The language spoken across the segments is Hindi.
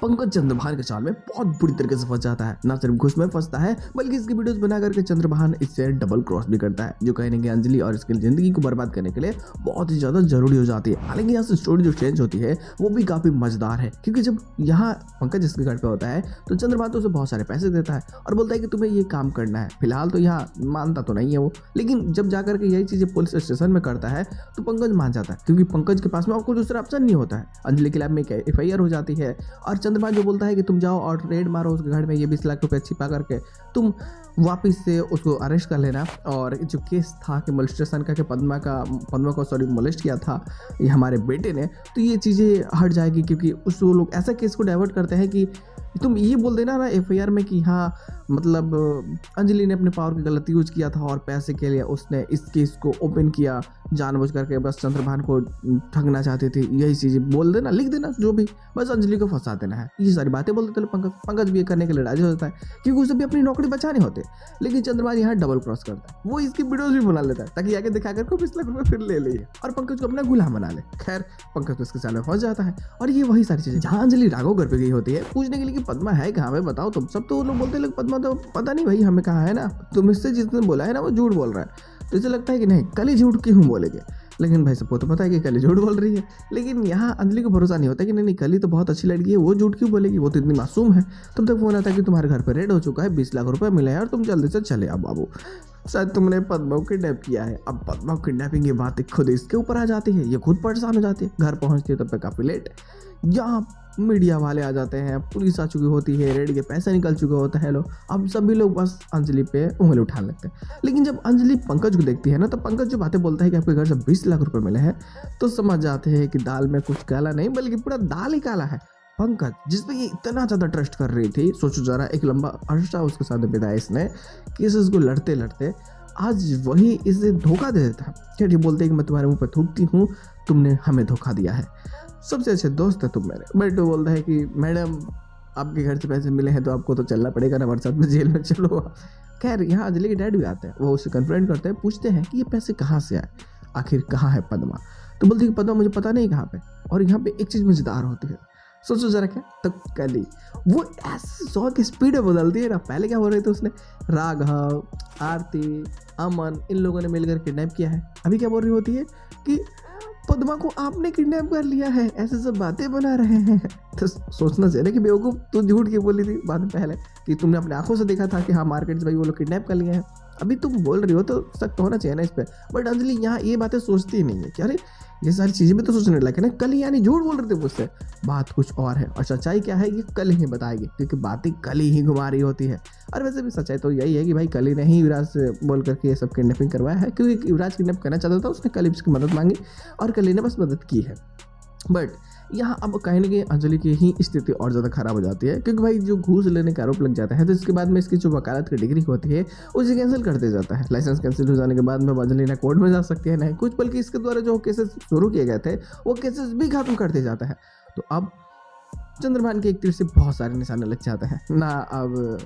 पंकज चंद्रभान के चाल में बहुत बुरी तरीके से फंस जाता है। न सिर्फ घुस में फंसता है बल्कि इसकी वीडियोस बना करके चंद्रभान इससे डबल क्रॉस भी करता है, जो कहीं ना कहीं अंजलि और इसकी जिंदगी को बर्बाद करने के लिए बहुत ही ज्यादा जरूरी हो जाती है। हालांकि यहाँ से स्टोरी जो चेंज होती है वो भी काफी मजेदार है, क्योंकि जब यहाँ पंकज इसके घर पे होता है तो चंद्रभान तो उसे बहुत सारे पैसे देता है और बोलता है कि तुम्हें ये काम करना है। फिलहाल तो यहाँ मानता तो नहीं है वो, लेकिन जब जाकर के यही चीजें पुलिस स्टेशन में करता है तो पंकज मान जाता है, क्योंकि पंकज के पास में और कोई दूसरा ऑप्शन नहीं होता है। अंजलि के लैब में एक FIR हो जाती है और चंद्रभान जो बोलता है कि तुम जाओ और रेड मारो उसके घर में, ये 20 लाख रुपए छिपा करके तुम वापस से उसको अरेस्ट कर लेना। और जो केस था कि मोलेस्टेशन का, कि पद्मा को मोलेस्ट किया था ये हमारे बेटे ने, तो ये चीज़ें हट जाएगी, क्योंकि उस वो लोग ऐसा केस को डाइवर्ट करते हैं कि तुम ये बोल देना ना FIR में कि हाँ मतलब अंजलि ने अपने पावर की गलत यूज किया था और पैसे के लिए उसने इस केस को ओपन किया जानबूझ करके, बस चंद्रभान को ठगना चाहते थे। यही चीज़ें बोल देना, लिख देना, जो भी, बस अंजलि को फंसा देना है। ये सारी बातें बोल देते पंकज भी ये करने के लिए राजी होता है, क्योंकि उसे भी अपनी नौकरी बचाने होते। लेकिन चंद्रभान यहाँ डबल क्रॉस करता है, वो इसकी वीडियोज भी बना लेता है ताकि आगे दिखा कर 20 लाख रुपये फिर ले लिए और पंकज को अपना गुलाम बना ले। खैर पंकज तो इसके साल में फंस जाता है। और ये वही सारी चीज़ें जहाँ अंजलि राघव घर पे गई होती है पूछने के लिए कि पद्मा है कहाँ पे, बताओ तुम। सब तो लोग बोलते हैं पद्मा तो पता नहीं भाई हमें कहाँ है ना, तुम इससे जिसने बोला है ना वो झूठ बोल रहा है। तो इसे लगता है कि नहीं कल ही झूठ क्यों बोलेंगे, लेकिन भाई सबको तो पता है कि कल ही झूठ बोल रही है। लेकिन यहाँ अंजलि को भरोसा नहीं होता कि नहीं कल ही तो बहुत अच्छी लड़की है, वो झूठ क्यों बोलेगी, वो तो इतनी मासूम है। तब तक फोन आता है कि तुम्हारे घर पर रेड हो चुका है, 20 लाख रुपए मिले हैं और तुम जल्दी से चले आओ बाबू, शायद तुमने पद्मा को किडनैप किया है। अब पद्मा किडनैपिंग की बात खुद इसके ऊपर आ जाती है, ये खुद परेशान हो जाती है। घर पहुंचती है तब तक काफ़ी लेट, यहाँ मीडिया वाले आ जाते हैं, पुलिस आ चुकी होती है, रेड के पैसे निकल चुके होते हैं लोग। अब सभी लोग बस अंजलि पे उंगली उठाने लगते हैं। लेकिन जब अंजलि पंकज को देखती है ना, तो पंकज जो बातें बोलता है कि आपके घर से 20 लाख रुपए मिले हैं, तो समझ जाते हैं कि दाल में कुछ काला नहीं बल्कि पूरा दाल ही काला है। पंकज जिसपे ये इतना ज़्यादा ट्रस्ट कर रही थी, सोचो जरा, एक लंबा अरसा उसके साथ बिताया इसने, केसेस को लड़ते लड़ते आज वही इसे धोखा दे देता है। क्या बोलते हैं कि मैं तुम्हारे मुंह पर थूकती हूँ, तुमने हमें धोखा दिया है, सबसे अच्छे दोस्त है तुम मेरे। बट वो बोलता है कि मैडम आपके घर से पैसे मिले हैं तो आपको तो चलना पड़ेगा ना, हमारे साथ में जेल में चलो। खैर यहाँ अंजलि के डैड भी आते हैं, वो उसे कन्फ्रंट करते हैं, पूछते हैं कि ये पैसे कहाँ से आए, आखिर कहाँ है पद्मा। तो बोलती है कि पद्मा मुझे पता नहीं कहाँ पे। और यहाँ पे एक चीज़ मजेदार होती है, सोचो जरा, क्या तो कली वो ऐसे 100 की स्पीड में बदलती है ना। पहले क्या हो रहे थे, उसने राघव, आरती, अमन इन लोगों ने मिलकर किडनैप किया है। अभी क्या बोल रही होती है कि पद्मा को आपने किडनैप कर लिया है, ऐसे सब बातें बना रहे हैं। तो सोचना चाहिए कि बेवकूफ़ तू झूठ क्यों बोली थी बाद में, पहले कि तुमने अपने आंखों से देखा था कि हाँ मार्केट से भाई वो लोग किडनैप कर लिए हैं। अभी तुम बोल रही हो तो सख्त होना चाहिए ना इस पर। बट अंजलि यहाँ ये बातें सोचती ही नहीं है कि अरे ये सारी चीज़ें भी तो सोचने लगे ना, कल ही यानी झूठ बोल रहे थे मुझसे, बात कुछ और है और सच्चाई क्या है ये कल ही बताएगी, क्योंकि बातें कल ही घुमा रही होती है। और वैसे भी सच्चाई तो यही है कि भाई कल ही ने ही युवराज से बोल करके ये सब किडनैपिंग करवाया है, क्योंकि युवराज किडनैप करना चाहता था, उसने कल ही उसकी मदद मांगी और कल ही ने बस मदद की है। बट यहाँ अब कहीं ना कहीं अंजलि की ही स्थिति और ज़्यादा खराब हो जाती है, क्योंकि भाई जो घूस लेने का आरोप लग जाता है तो इसके बाद में इसकी जो वकालत की डिग्री होती है उसे कैंसिल कर दिया जाता है। लाइसेंस कैंसिल हो जाने के बाद में अंजलि ना कोर्ट में जा सकती है ना कुछ, बल्कि इसके द्वारा जो केसेस शुरू किए गए थे वो केसेस भी खत्म कर दिया जाता है। तो अब चंद्रभान के एक तीर से बहुत सारे निशाने लग जाते हैं ना। अब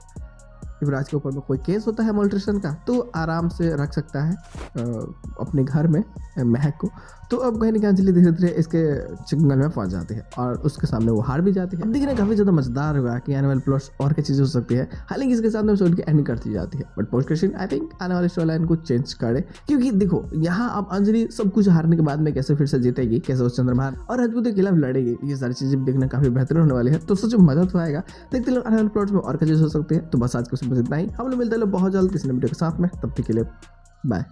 युवराज के ऊपर में कोई केस होता है मोलेस्टेशन का तो आराम से रख सकता है अपने घर में महक को। तो अब कहीं ना कहीं अंजलि धीरे धीरे इसके चंगल में फंस जाती है और उसके सामने वो हार भी जाती है। अब देखिए काफ़ी ज़्यादा मजेदार हुआ कि आने वाले प्लॉट्स और क्या चीज़ें हो सकती है। हालांकि इसके साथ में उनकी एंडिंग करती जाती है, but post question I think आने वाले स्टोरी लाइन को चेंज करे, क्योंकि देखो यहाँ अब अंजलि सब कुछ हारने के बाद में कैसे फिर से जीतेगी, कैसे उस चंद्रभान और राजपूत के खिलाफ लड़ेगी, ये सारी चीज़ें देखना काफ़ी बेहतर होने वाली है। तो सच में मजा तो आएगा। देखते लोग आने वाले प्लॉट्स में और क्या चीज़ हो सकती है। तो बस आज के उसमें इतना ही, हम लोग मिलते हैं बहुत जल्द किसी ने वीडियो के साथ में, तब तक के लिए बाय।